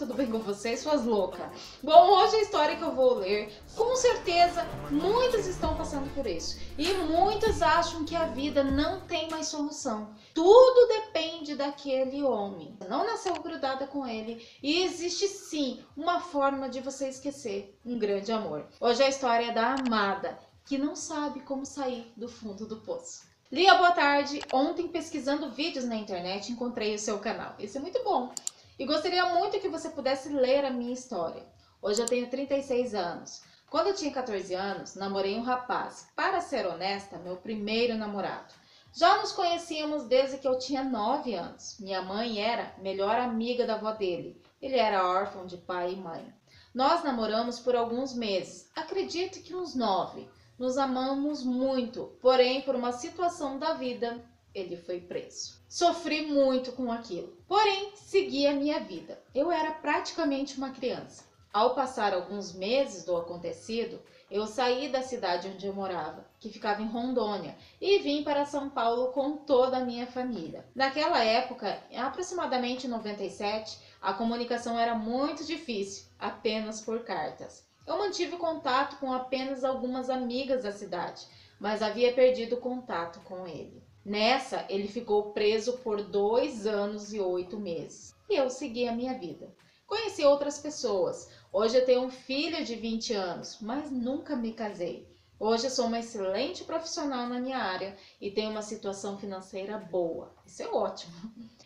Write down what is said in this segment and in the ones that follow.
tudo bem com vocês, suas loucas? Bom, hoje a história que eu vou ler, com certeza muitos estão passando por isso. E muitos acham que a vida não tem mais solução. Tudo depende daquele homem. Não nasceu grudada com ele e existe sim uma forma de você esquecer um grande amor. Hoje a história é da amada, que não sabe como sair do fundo do poço. Lia, boa tarde. Ontem, pesquisando vídeos na internet, encontrei o seu canal. Isso é muito bom. E gostaria muito que você pudesse ler a minha história. Hoje eu tenho 36 anos. Quando eu tinha 14 anos, namorei um rapaz. Para ser honesta, meu primeiro namorado. Já nos conhecíamos desde que eu tinha 9 anos. Minha mãe era melhor amiga da avó dele. Ele era órfão de pai e mãe. Nós namoramos por alguns meses. Acredito que uns 9. Nos amamos muito, porém, por uma situação da vida, ele foi preso. Sofri muito com aquilo, porém, segui a minha vida. Eu era praticamente uma criança. Ao passar alguns meses do acontecido, eu saí da cidade onde eu morava, que ficava em Rondônia, e vim para São Paulo com toda a minha família. Naquela época, aproximadamente em 97, a comunicação era muito difícil, apenas por cartas. Eu mantive contato com apenas algumas amigas da cidade, mas havia perdido contato com ele. Nessa, ele ficou preso por 2 anos e 8 meses. E eu segui a minha vida. Conheci outras pessoas. Hoje eu tenho um filho de 20 anos, mas nunca me casei. Hoje eu sou uma excelente profissional na minha área e tenho uma situação financeira boa. Isso é ótimo.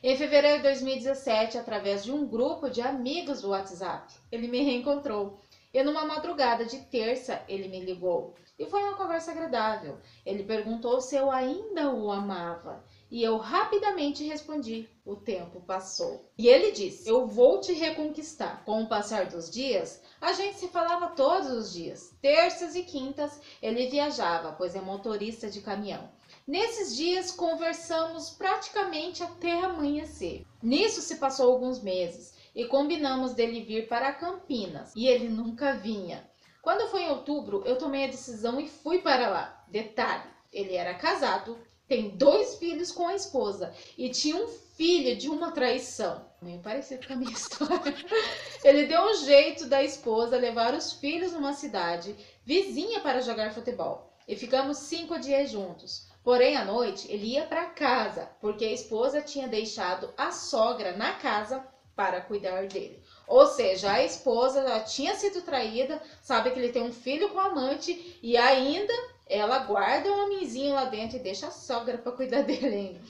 Em fevereiro de 2017, através de um grupo de amigos do WhatsApp, ele me reencontrou. E numa madrugada de terça, ele me ligou. E foi uma conversa agradável. Ele perguntou se eu ainda o amava. E eu rapidamente respondi, o tempo passou. E ele disse, eu vou te reconquistar. Com o passar dos dias, a gente se falava todos os dias. Terças e quintas, ele viajava, pois é motorista de caminhão. Nesses dias, conversamos praticamente até amanhecer. Nisso se passou alguns meses. E combinamos dele vir para Campinas, e ele nunca vinha. Quando foi em outubro, eu tomei a decisão e fui para lá. Detalhe, ele era casado, tem 2 filhos com a esposa, e tinha um filho de uma traição. Meio parecido com a minha história. Ele deu um jeito da esposa levar os filhos numa cidade vizinha para jogar futebol, e ficamos 5 dias juntos. Porém, à noite, ele ia para casa, porque a esposa tinha deixado a sogra na casa para cuidar dele. Ou seja, a esposa já tinha sido traída, sabe que ele tem um filho com a amante e ainda ela guarda um homenzinho lá dentro e deixa a sogra para cuidar dele ainda.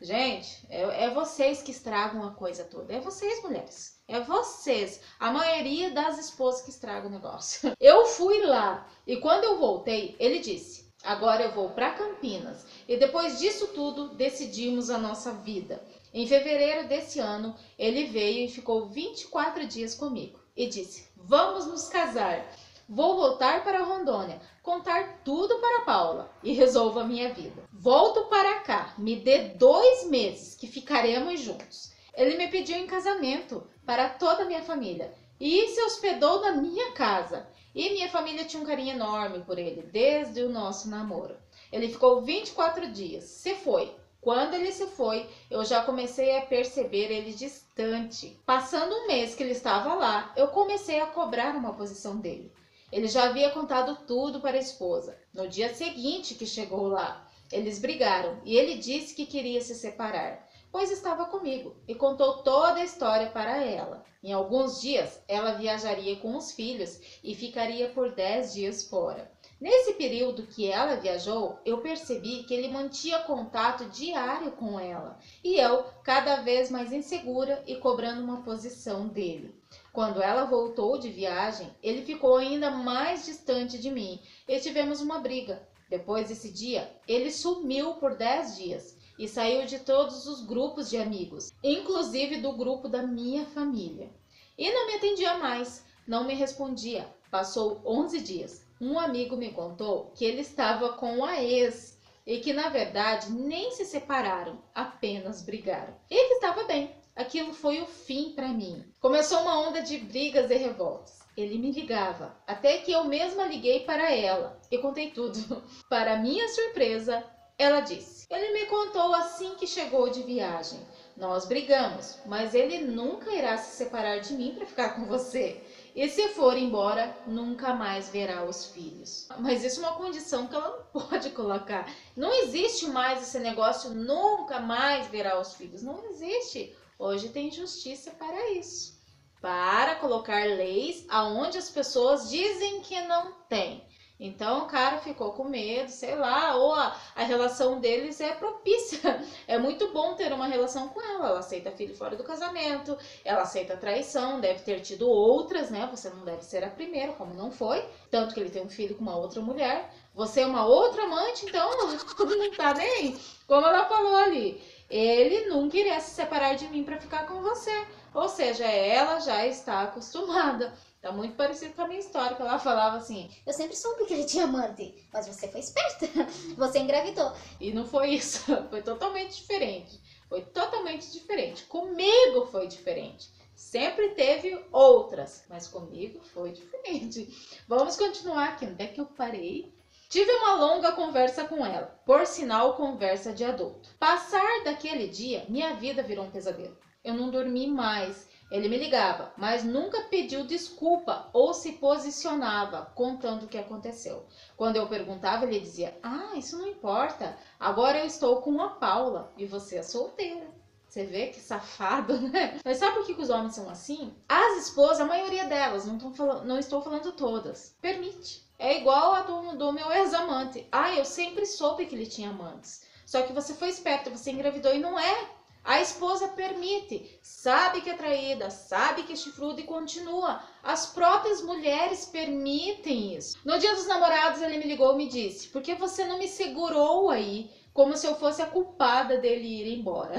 Gente, é vocês que estragam a coisa toda. É vocês, mulheres. É vocês. A maioria das esposas que estragam o negócio. Eu fui lá e quando eu voltei, ele disse, agora eu vou para Campinas. E depois disso tudo, decidimos a nossa vida. Em fevereiro desse ano, ele veio e ficou 24 dias comigo e disse, vamos nos casar. Vou voltar para Rondônia, contar tudo para Paula e resolvo a minha vida. Volto para cá, me dê 2 meses que ficaremos juntos. Ele me pediu em casamento para toda a minha família e se hospedou na minha casa. E minha família tinha um carinho enorme por ele, desde o nosso namoro. Ele ficou 24 dias, se foi. Quando ele se foi, eu já comecei a perceber ele distante. Passando um mês que ele estava lá, eu comecei a cobrar uma posição dele. Ele já havia contado tudo para a esposa. No dia seguinte que chegou lá, eles brigaram e ele disse que queria se separar, pois estava comigo, e contou toda a história para ela. Em alguns dias, ela viajaria com os filhos e ficaria por 10 dias fora. Nesse período que ela viajou, eu percebi que ele mantinha contato diário com ela, e eu cada vez mais insegura e cobrando uma posição dele. Quando ela voltou de viagem, ele ficou ainda mais distante de mim e tivemos uma briga. Depois desse dia, ele sumiu por 10 dias e saiu de todos os grupos de amigos, inclusive do grupo da minha família. E não me atendia mais, não me respondia. Passou 11 dias. Um amigo me contou que ele estava com a ex e que na verdade nem se separaram, apenas brigaram. E que estava bem. Aquilo foi o fim para mim. Começou uma onda de brigas e revoltas. Ele me ligava, até que eu mesma liguei para ela e contei tudo. Para minha surpresa, ela disse. Ele me contou assim que chegou de viagem. Nós brigamos, mas ele nunca irá se separar de mim para ficar com você. E se for embora, nunca mais verá os filhos. Mas isso é uma condição que ela não pode colocar. Não existe mais esse negócio, nunca mais verá os filhos. Não existe. Hoje tem justiça para isso. Para colocar leis aonde as pessoas dizem que não tem. Então o cara ficou com medo, sei lá, ou a relação deles é propícia. É muito bom ter uma relação com ela. Ela aceita filho fora do casamento, ela aceita traição, deve ter tido outras, né? Você não deve ser a primeira, como não foi. Tanto que ele tem um filho com uma outra mulher. Você é uma outra amante, então não tá nem. Como ela falou ali, ele nunca iria se separar de mim para ficar com você. Ou seja, ela já está acostumada. Tá muito parecido com a minha história, que ela falava assim: eu sempre soube que ele tinha amante, mas você foi esperta, você engravidou. E não foi isso, foi totalmente diferente. Foi totalmente diferente. Comigo foi diferente. Sempre teve outras, mas comigo foi diferente. Vamos continuar aqui, onde é que eu parei? Tive uma longa conversa com ela, por sinal, conversa de adulto. Passar daquele dia, minha vida virou um pesadelo. Eu não dormi mais. Ele me ligava, mas nunca pediu desculpa ou se posicionava contando o que aconteceu. Quando eu perguntava, ele dizia: ah, isso não importa, agora eu estou com a Paula e você é solteira. Você vê que safado, né? Mas sabe por que os homens são assim? As esposas, a maioria delas, não estou falando todas, permite. É igual a do meu ex-amante. Ah, eu sempre soube que ele tinha amantes. Só que você foi esperta, você engravidou e não é. A esposa permite, sabe que é traída, sabe que é chifruda e continua. As próprias mulheres permitem isso. No dia dos namorados ele me ligou e me disse: por que você não me segurou aí, como se eu fosse a culpada dele ir embora?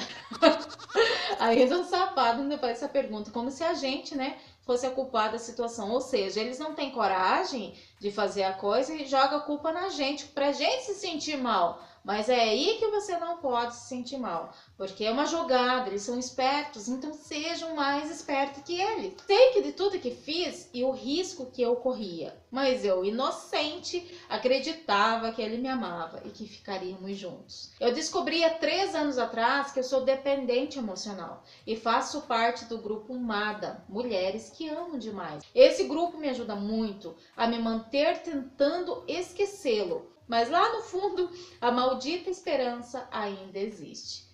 Ainda um safado ainda faz essa pergunta, como se a gente, né, fosse a culpada da situação. Ou seja, eles não têm coragem de fazer a coisa e jogam a culpa na gente, pra gente se sentir mal. Mas é aí que você não pode se sentir mal, porque é uma jogada, eles são espertos, então sejam mais espertos que eles. Sei que de tudo que fiz e o risco que eu corria, mas eu, inocente, acreditava que ele me amava e que ficaríamos juntos. Eu descobri há 3 anos atrás que eu sou dependente emocional e faço parte do grupo MADA, Mulheres que Amam Demais. Esse grupo me ajuda muito a me manter tentando esquecê-lo. Mas lá no fundo, a maldita esperança ainda existe.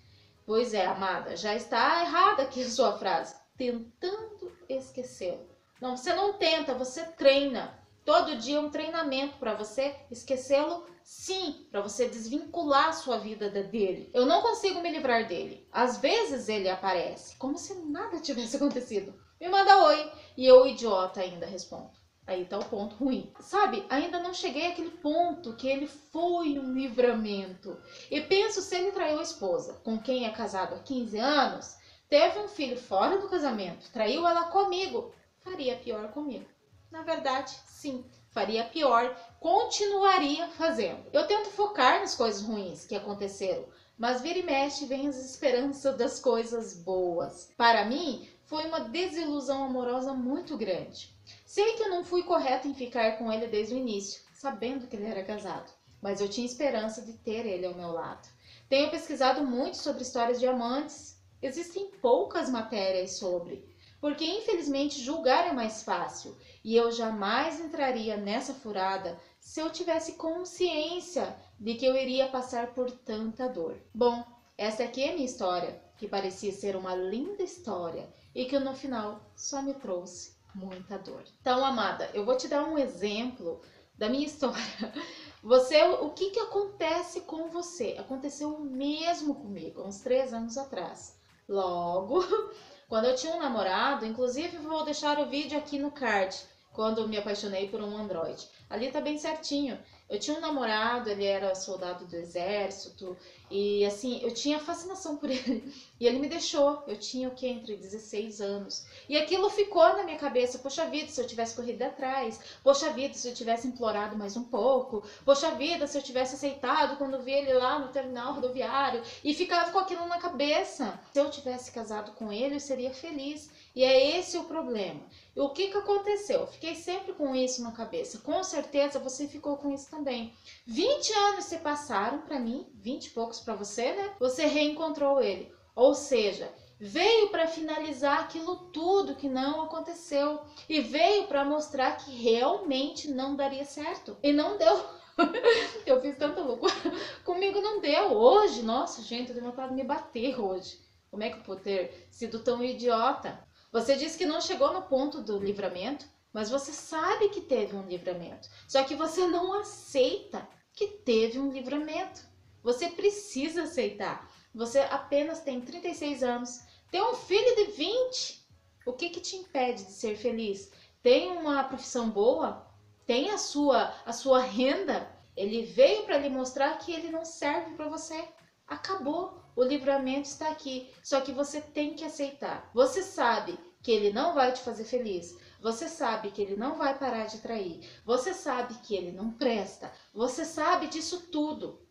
Pois é, amada, já está errada aqui a sua frase. Tentando esquecê-lo. Não, você não tenta, você treina. Todo dia é um treinamento para você esquecê-lo, sim, para você desvincular a sua vida dele. Eu não consigo me livrar dele. Às vezes ele aparece, como se nada tivesse acontecido. Me manda oi, e eu, idiota, ainda respondo. Aí tá o ponto ruim. Sabe, ainda não cheguei àquele ponto que ele foi um livramento. E penso, se ele traiu a esposa, com quem é casado há 15 anos, teve um filho fora do casamento, traiu ela comigo, faria pior comigo. Na verdade, sim, faria pior, continuaria fazendo. Eu tento focar nas coisas ruins que aconteceram, mas vira e mexe vem as esperanças das coisas boas. Para mim, foi uma desilusão amorosa muito grande. Sei que eu não fui correta em ficar com ele desde o início, sabendo que ele era casado, mas eu tinha esperança de ter ele ao meu lado. Tenho pesquisado muito sobre histórias de amantes. Existem poucas matérias sobre, porque infelizmente julgar é mais fácil, e eu jamais entraria nessa furada se eu tivesse consciência de que eu iria passar por tanta dor. Bom, essa aqui é a minha história, que parecia ser uma linda história e que no final só me trouxe muita dor. Então, amada, eu vou te dar um exemplo da minha história. O que acontece com você? Aconteceu o mesmo comigo, uns 3 anos atrás. Logo, quando eu tinha um namorado, inclusive vou deixar o vídeo aqui no card, quando eu me apaixonei por um androide. Ali tá bem certinho. Eu tinha um namorado, ele era soldado do exército, e assim, eu tinha fascinação por ele. E ele me deixou, eu tinha o que, entre 16 anos. E aquilo ficou na minha cabeça: poxa vida, se eu tivesse corrido atrás, poxa vida, se eu tivesse implorado mais um pouco, poxa vida, se eu tivesse aceitado quando vi ele lá no terminal rodoviário, e ficava com aquilo na cabeça. Se eu tivesse casado com ele, eu seria feliz. E é esse o problema. E o que aconteceu? Eu fiquei sempre com isso na cabeça. Com certeza você ficou com isso também. 20 anos se passaram para mim, 20 e poucos para você, né? Você reencontrou ele. Ou seja, veio para finalizar aquilo tudo que não aconteceu e veio para mostrar que realmente não daria certo. E não deu. Eu fiz tanta loucura. Comigo não deu. Hoje, nossa, gente, eu tenho vontade de me bater hoje. Como é que eu pude ter sido tão idiota? Você disse que não chegou no ponto do livramento, mas você sabe que teve um livramento. Só que você não aceita que teve um livramento. Você precisa aceitar. Você apenas tem 36 anos, tem um filho de 20. O que te impede de ser feliz? Tem uma profissão boa? Tem a sua renda? Ele veio para lhe mostrar que ele não serve para você. Acabou. O livramento está aqui. Só que você tem que aceitar. Você sabe que ele não vai te fazer feliz. Você sabe que ele não vai parar de trair. Você sabe que ele não presta. Você sabe disso tudo.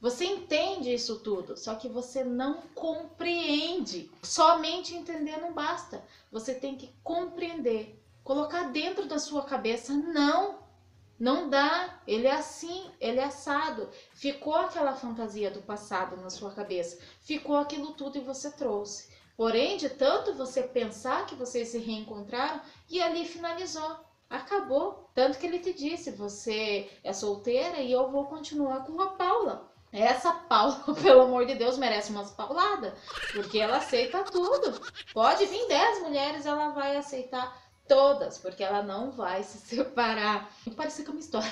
Você entende isso tudo, só que você não compreende. Somente entender não basta. Você tem que compreender. Colocar dentro da sua cabeça, não dá. Ele é assim, ele é assado. Ficou aquela fantasia do passado na sua cabeça. Ficou aquilo tudo e você trouxe. Porém, de tanto você pensar que vocês se reencontraram, e ali finalizou. Acabou. Tanto que ele te disse, você é solteira e eu vou continuar com a Paula. Essa Paula, pelo amor de Deus, merece umas pauladas, porque ela aceita tudo. Pode vir 10 mulheres, ela vai aceitar todas, porque ela não vai se separar. Parece que é uma história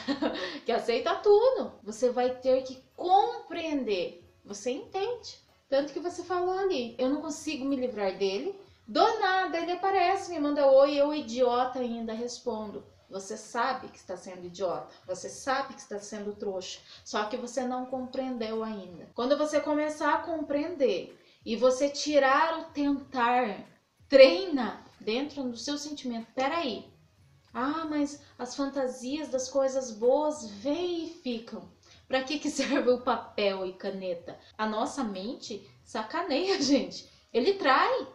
que aceita tudo. Você vai ter que compreender. Você entende. Tanto que você falou ali, eu não consigo me livrar dele. Do nada ele aparece, me manda oi, eu idiota ainda respondo. Você sabe que está sendo idiota, você sabe que está sendo trouxa, só que você não compreendeu ainda. Quando você começar a compreender e você tirar o tentar, treina dentro do seu sentimento. Peraí, mas as fantasias das coisas boas vêm e ficam. Para que serve o papel e caneta? A nossa mente sacaneia a gente, ele trai.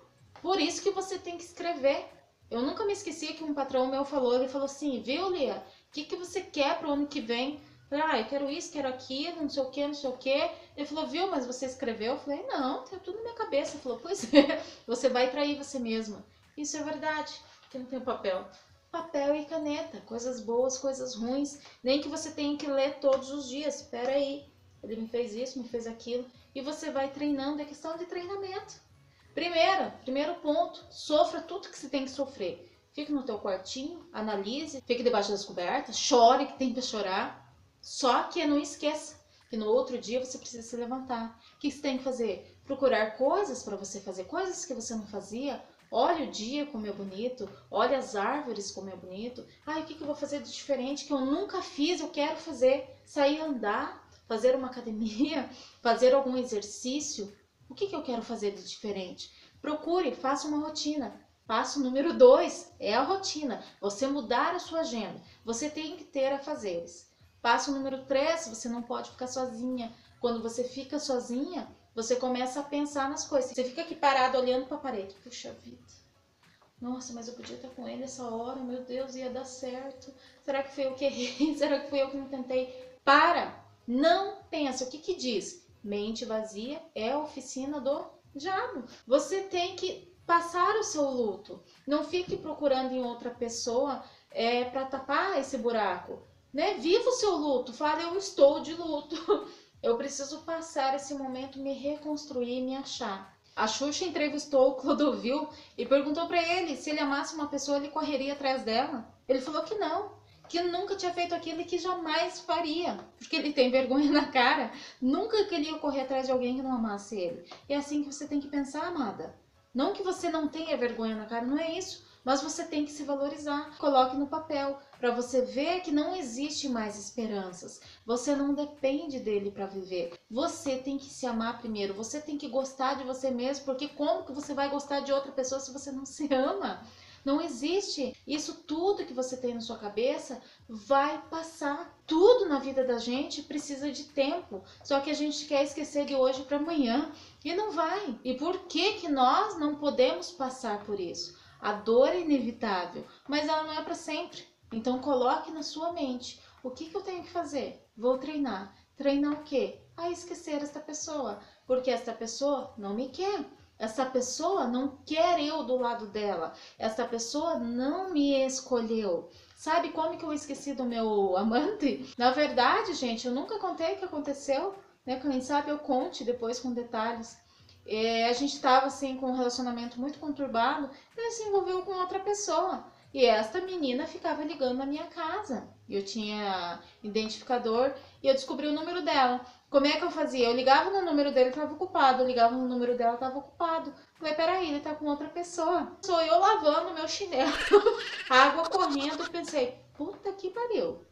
Por isso que você tem que escrever. Eu nunca me esqueci que um patrão meu falou, ele falou assim, viu, Lia, o que você quer pro ano que vem? Eu falei, eu quero isso, quero aquilo, não sei o que, não sei o que. Ele falou, viu, mas você escreveu? Eu falei, não, tem tudo na minha cabeça. Ele falou, pois é, você vai trair você mesma. Isso é verdade, porque não tem papel. Papel e caneta, coisas boas, coisas ruins, nem que você tenha que ler todos os dias. Espera aí, ele me fez isso, me fez aquilo, e você vai treinando, é questão de treinamento. Primeiro ponto, sofra tudo que você tem que sofrer. Fique no teu quartinho, analise, fique debaixo das cobertas, chore que tem que chorar. Só que não esqueça que no outro dia você precisa se levantar. O que você tem que fazer? Procurar coisas para você fazer, coisas que você não fazia. Olha o dia como é bonito, olha as árvores como é bonito. O que eu vou fazer de diferente que eu nunca fiz, eu quero fazer? Sair andar, fazer uma academia, fazer algum exercício. O que eu quero fazer de diferente? Procure, faça uma rotina. Passo número 2 é a rotina. Você mudar a sua agenda. Você tem que ter afazeres. Passo número 3, você não pode ficar sozinha. Quando você fica sozinha, você começa a pensar nas coisas. Você fica aqui parado olhando para a parede. Puxa vida. Nossa, mas eu podia estar com ele essa hora. Meu Deus, ia dar certo. Será que foi eu que errei? Será que foi eu que não tentei? Para! Não pensa. O que diz? Mente vazia é a oficina do diabo. Você tem que passar o seu luto. Não fique procurando em outra pessoa para tapar esse buraco. Viva o seu luto. Fale, eu estou de luto. Eu preciso passar esse momento, me reconstruir, me achar. A Xuxa entrevistou o Clodovil e perguntou para ele se ele amasse uma pessoa, ele correria atrás dela. Ele falou que não. Que nunca tinha feito aquilo e que jamais faria, porque ele tem vergonha na cara, nunca queria correr atrás de alguém que não amasse ele. É assim que você tem que pensar, amada. Não que você não tenha vergonha na cara, não é isso, mas você tem que se valorizar. Coloque no papel, para você ver que não existe mais esperanças. Você não depende dele para viver. Você tem que se amar primeiro, você tem que gostar de você mesmo, porque como que você vai gostar de outra pessoa se você não se ama? Não existe. Isso tudo que você tem na sua cabeça vai passar. Tudo na vida da gente precisa de tempo. Só que a gente quer esquecer de hoje para amanhã e não vai. E por que nós não podemos passar por isso? A dor é inevitável, mas ela não é para sempre. Então coloque na sua mente. O que eu tenho que fazer? Vou treinar. Treinar o quê? A esquecer esta pessoa. Porque esta pessoa não me quer. Essa pessoa não quer eu do lado dela. Essa pessoa não me escolheu. Sabe como que eu esqueci do meu amante? Na verdade, gente, eu nunca contei o que aconteceu, né? Quem sabe eu conte depois com detalhes. A gente tava assim com um relacionamento muito conturbado, ele se envolveu com outra pessoa. E esta menina ficava ligando na minha casa. Eu tinha identificador e eu descobri o número dela. Como é que eu fazia? Eu ligava no número dele, estava ocupado. Eu ligava no número dela, estava ocupado. Falei, peraí, ele tá com outra pessoa. Sou eu lavando meu chinelo, água correndo. Eu pensei, puta que pariu.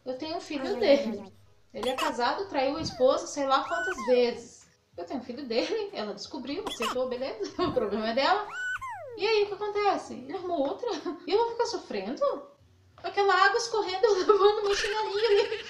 Eu tenho um filho dele. Ele é casado, traiu a esposa, sei lá quantas vezes. Eu tenho um filho dele, ela descobriu, aceitou, beleza. O problema é dela. E aí, o que acontece? Ele arrumou outra? E eu vou ficar sofrendo? Aquela água escorrendo, eu lavando meu chinelinho ali.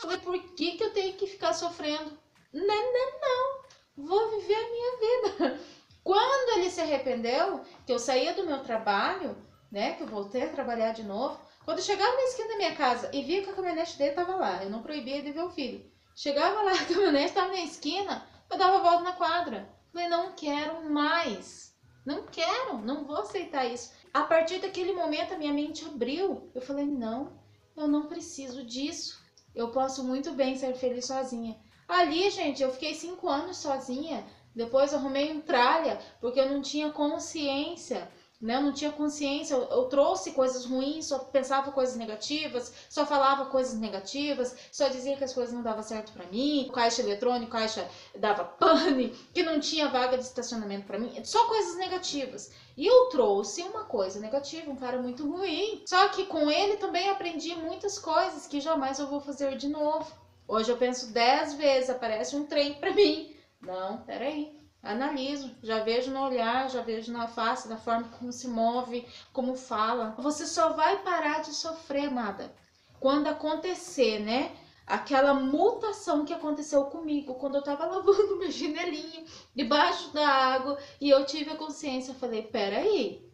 Falei, por que eu tenho que ficar sofrendo? Não. Vou viver a minha vida. Quando ele se arrependeu, que eu saía do meu trabalho, né, que eu voltei a trabalhar de novo, quando eu chegava na esquina da minha casa e via que a caminhonete dele tava lá, eu não proibia de ver o filho. Chegava lá, a caminhonete tava na esquina, eu dava a volta na quadra. Falei, não quero mais. Não quero, não vou aceitar isso. A partir daquele momento a minha mente abriu. Eu falei, não, eu não preciso disso. Eu posso muito bem ser feliz sozinha. Ali, gente, eu fiquei 5 anos sozinha. Depois eu arrumei um tralha, porque eu não tinha consciência, né? Eu não tinha consciência, eu trouxe coisas ruins, só pensava coisas negativas, só falava coisas negativas, só dizia que as coisas não davam certo pra mim, caixa eletrônico, caixa dava pane, que não tinha vaga de estacionamento pra mim, só coisas negativas. E eu trouxe uma coisa negativa, um cara muito ruim. Só que com ele também aprendi muitas coisas que jamais eu vou fazer de novo. Hoje eu penso 10 vezes, aparece um trem pra mim. Não, peraí. Analiso, já vejo no olhar, já vejo na face, da forma como se move, como fala. Você só vai parar de sofrer, amada, quando acontecer, né? Aquela mutação que aconteceu comigo, quando eu tava lavando meu chinelinho debaixo da água e eu tive a consciência, eu falei, peraí,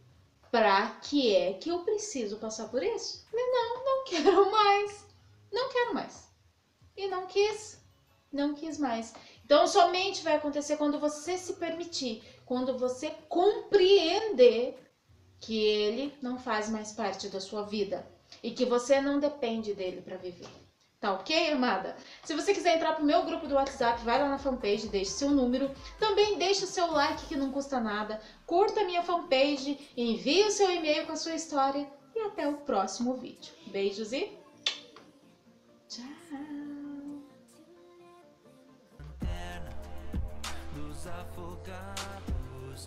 pra que é que eu preciso passar por isso? Eu falei, não quero mais, não quero mais. E não quis mais. Então somente vai acontecer quando você se permitir, quando você compreender que ele não faz mais parte da sua vida e que você não depende dele para viver. Tá ok, amada? Se você quiser entrar pro meu grupo do WhatsApp, vai lá na fanpage, deixe seu número. Também deixe o seu like que não custa nada. Curta a minha fanpage, envie o seu e-mail com a sua história e até o próximo vídeo. Beijos e tchau! Afogados